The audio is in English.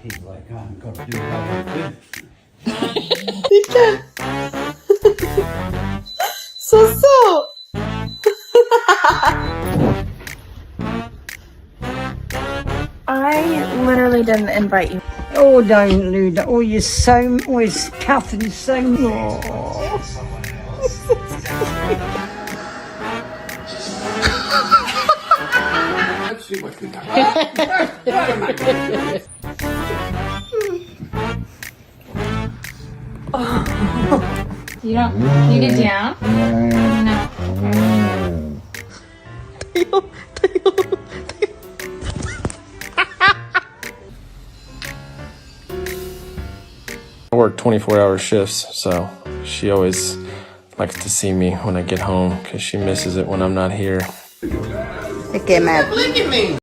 He's like, oh, I've got to do that. 진짜. 소소. I literally didn't invite you. Oh, don't, Luda. Oh, you're so... Oh, it's Catherine's so... You don't. You get down? No. I work 24-hour shifts, so she always likes to see me when I get home because she misses it when I'm not here. Look at me.